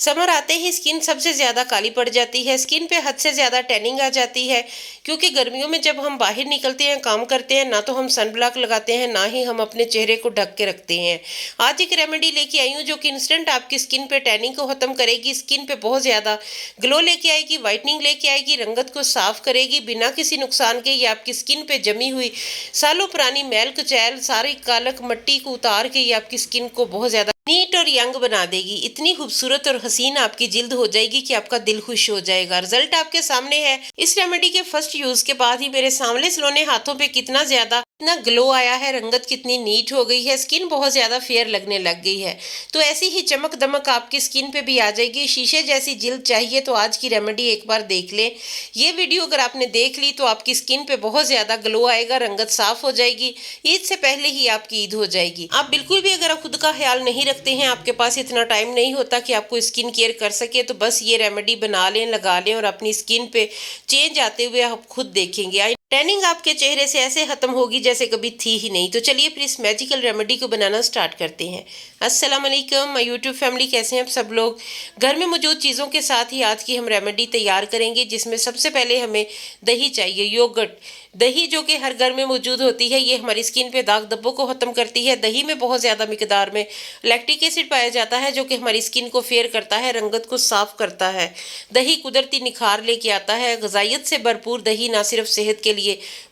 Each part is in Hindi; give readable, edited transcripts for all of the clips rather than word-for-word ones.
समर आते ही स्किन सबसे ज़्यादा काली पड़ जाती है। स्किन पे हद से ज़्यादा टैनिंग आ जाती है, क्योंकि गर्मियों में जब हम बाहर निकलते हैं, काम करते हैं, ना तो हम सन ब्लॉक लगाते हैं, ना ही हम अपने चेहरे को ढक के रखते हैं। आज एक रेमेडी लेके आई हूँ जो कि इंस्टेंट आपकी स्किन पे टैनिंग को ख़त्म करेगी, स्किन पे बहुत ज़्यादा ग्लो लेके आएगी, वाइटनिंग लेके आएगी, रंगत को साफ करेगी बिना किसी नुकसान के। ये आपकी स्किन पे जमी हुई सालों पुरानी मैल कुचैल, सारी कालक मट्टी को उतार के ये आपकी स्किन को बहुत ज़्यादा नीट और यंग बना देगी। इतनी खूबसूरत और हसीन आपकी जिल्द हो जाएगी कि आपका दिल खुश हो जाएगा। रिजल्ट आपके सामने है। इस रेमेडी के फर्स्ट यूज के बाद ही मेरे सांवले सलोने हाथों पे कितना ज्यादा इतना ग्लो आया है, रंगत कितनी नीट हो गई है, स्किन बहुत ज्यादा फेयर लगने लग गई है। तो ऐसी ही चमक दमक आपकी स्किन पे भी आ जाएगी। शीशे जैसी जिल्द चाहिए तो आज की रेमेडी एक बार देख ले। ये वीडियो अगर आपने देख ली तो आपकी स्किन पे बहुत ज्यादा ग्लो आएगा, रंगत साफ हो जाएगी। ईद से पहले ही आपकी ईद हो जाएगी। आप बिल्कुल भी अगर खुद का ख्याल नहीं रखते हैं, आपके पास इतना टाइम नहीं होता कि आपको स्किन केयर कर सके, तो बस ये रेमेडी बना लें, लगा लें और अपनी स्किन पे चेंज आते हुए आप खुद देखेंगे। टैनिंग आपके चेहरे से ऐसे खत्म होगी जैसे कभी थी ही नहीं। तो चलिए फिर इस मैजिकल रेमेडी को बनाना स्टार्ट करते हैं। अस्सलाम वालेकुम माय यूट्यूब फैमिली, कैसे हैं आप सब लोग। घर में मौजूद चीज़ों के साथ ही आज की हम रेमेडी तैयार करेंगे, जिसमें सबसे पहले हमें दही चाहिए, योगर्ट। दही जो कि हर घर में मौजूद होती है, ये हमारी स्किन पे दाग धब्बों को ख़त्म करती है। दही में बहुत ज़्यादा मिकदार में लैक्टिक एसिड पाया जाता है, जो कि हमारी स्किन को फेयर करता है, रंगत को साफ करता है। दही कुदरती निखार लेके आता है। ग़िज़ाइयत से भरपूर दही ना सिर्फ सेहत के लिए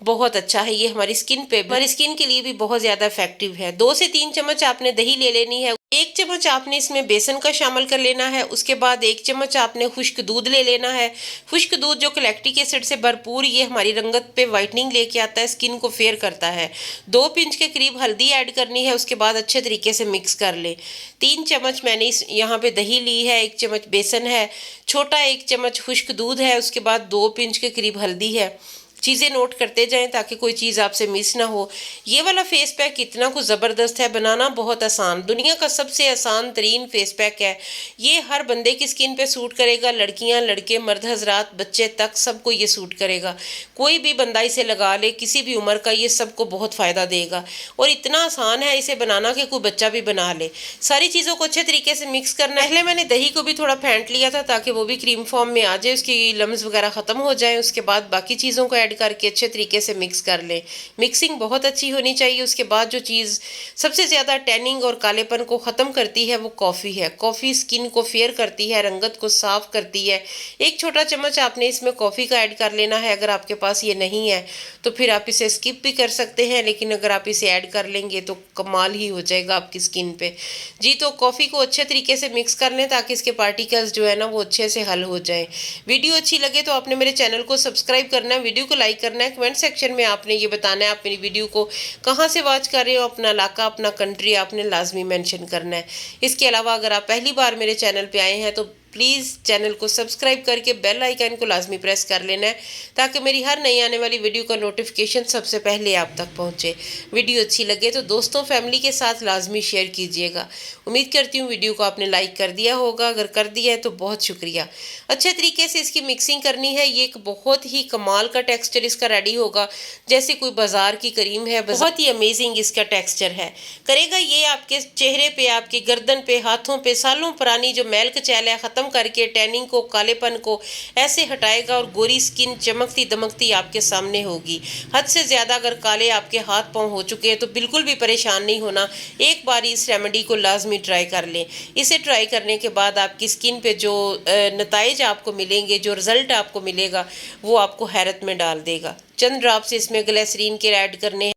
बहुत अच्छा है, ये हमारी स्किन के लिए भी बहुत ज़्यादा इफेक्टिव है। 2 से 3 चम्मच आपने दही ले लेनी है। 1 चम्मच आपने इसमें बेसन का शामिल कर लेना है। उसके बाद 1 चम्मच आपने खुश्क दूध ले लेना है। खुश्क दूध जो कि लैक्टिक एसिड से भरपूर, ये हमारी रंगत पे वाइटनिंग लेके आता है, स्किन को फेयर करता है। 2 पिंच के करीब हल्दी ऐड करनी है। उसके बाद अच्छे तरीके से मिक्स कर ले। 3 चम्मच मैंने यहाँ पे दही ली है, 1 चम्मच बेसन है, छोटा 1 चम्मच खुश्क दूध है, उसके बाद 2 पिंच के करीब हल्दी है। चीज़ें नोट करते जाएं ताकि कोई चीज़ आपसे मिस ना हो। ये वाला फेस पैक इतना कुछ ज़बरदस्त है, बनाना बहुत आसान, दुनिया का सबसे आसान तरीन फेस पैक है। ये हर बंदे की स्किन पे सूट करेगा, लड़कियां, लड़के, मर्द हजरात, बच्चे तक सबको ये सूट करेगा। कोई भी बंदा इसे लगा ले, किसी भी उम्र का, ये सबको बहुत फ़ायदा देगा। और इतना आसान है इसे बनाना कि कोई बच्चा भी बना ले। सारी चीज़ों को अच्छे तरीके से मिक्स करना है। पहले मैंने दही को भी थोड़ा फेंट लिया था ताकि वो भी क्रीम फॉर्म में आ जाए, उसकी लम्स वगैरह ख़त्म हो जाए। उसके बाद बाकी चीज़ों को ऐड करके अच्छे तरीके से मिक्स कर लें। मिक्सिंग बहुत अच्छी होनी चाहिए। उसके बाद जो चीज़ सबसे ज़्यादा टैनिंग और कालेपन को ख़त्म करती है वो कॉफ़ी है। कॉफ़ी स्किन को फेयर करती है, रंगत को साफ करती है। 1 छोटा चम्मच आपने इसमें कॉफ़ी का ऐड कर लेना है। अगर आपके पास ये नहीं है तो फिर आप इसे स्किप भी कर सकते हैं, लेकिन अगर आप इसे ऐड कर लेंगे तो कमाल ही हो जाएगा आपकी स्किन पे जी। तो कॉफ़ी को अच्छे तरीके से मिक्स कर लें ताकि इसके पार्टिकल्स जो है ना वो अच्छे से हल हो जाए। वीडियो अच्छी लगे तो आपने मेरे चैनल को सब्सक्राइब करना है, वीडियो को लाइक करना है। कमेंट सेक्शन में आपने ये बताना है आप मेरी वीडियो को कहाँ से वॉच कर रहे हो, अपना इलाका, अपना कंट्री आपने लाजमी मेंशन करना है। इसके अलावा अगर आप पहली बार मेरे चैनल पे आए हैं तो प्लीज़ चैनल को सब्सक्राइब करके बेल आइकन को लाजमी प्रेस कर लेना है, ताकि मेरी हर नई आने वाली वीडियो का नोटिफिकेशन सबसे पहले आप तक पहुंचे। वीडियो अच्छी लगे तो दोस्तों फैमिली के साथ लाजमी शेयर कीजिएगा। उम्मीद करती हूँ वीडियो को आपने लाइक कर दिया होगा, अगर कर दिया है तो बहुत शुक्रिया। अच्छे तरीके से इसकी मिक्सिंग करनी है। ये एक बहुत ही कमाल का टेक्स्चर इसका रेडी होगा, जैसे कोई बाजार की क्रीम है। बहुत ही अमेजिंग इसका टेक्स्चर है। करेगा ये आपके चेहरे पे, आपकी गर्दन पे, हाथों पे सालों पुरानी जो मैल कचैल है ख़त्म करके टैनिंग को, कालेपन को ऐसे हटाएगा और गोरी स्किन चमकती दमकती आपके सामने होगी। हद से ज़्यादा अगर काले आपके हाथ पांव हो चुके हैं तो बिल्कुल भी परेशान नहीं होना। एक बार इस रेमेडी को लाजमी ट्राई कर लें। इसे ट्राई करने के बाद आपकी स्किन पे जो नताइज आपको मिलेंगे, जो रिज़ल्ट आपको मिलेगा, वो आपको हैरत में डाल देगा। चंद ड्रॉप से इसमें ग्लिसरीन के ऐड करने हैं।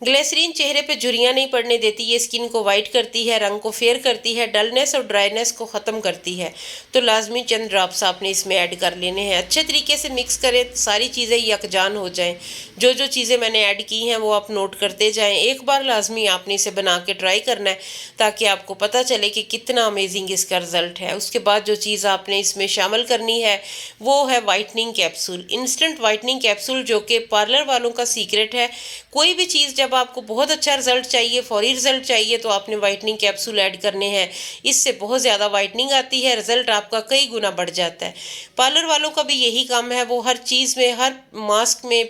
ग्लिसरीन चेहरे पे झुर्रियाँ नहीं पड़ने देती, ये स्किन को वाइट करती है, रंग को फेयर करती है, डलनेस और ड्राइनेस को ख़त्म करती है। तो लाजमी चंद ड्रॉप्स आपने इसमें ऐड कर लेने हैं। अच्छे तरीके से मिक्स करें, सारी चीज़ें यकजान हो जाएं। जो चीज़ें मैंने ऐड की हैं वो आप नोट करते जाएं। एक बार लाजमी आपने इसे बना के ट्राई करना है ताकि आपको पता चले कि कितना अमेजिंग इसका रिज़ल्ट है। उसके बाद जो चीज़ आपने इसमें शामिल करनी है वो है whitening capsule, instant whitening capsule, जो कि पार्लर वालों का सीक्रेट है। कोई भी चीज़ जब आपको बहुत अच्छा रिजल्ट चाहिए, फौरी रिजल्ट चाहिए, तो आपने वाइटनिंग कैप्सूल ऐड करने हैं। इससे बहुत ज़्यादा वाइटनिंग आती है, रिजल्ट आपका कई गुना बढ़ जाता है। पार्लर वालों का भी यही काम है, वो हर चीज़ में, हर मास्क में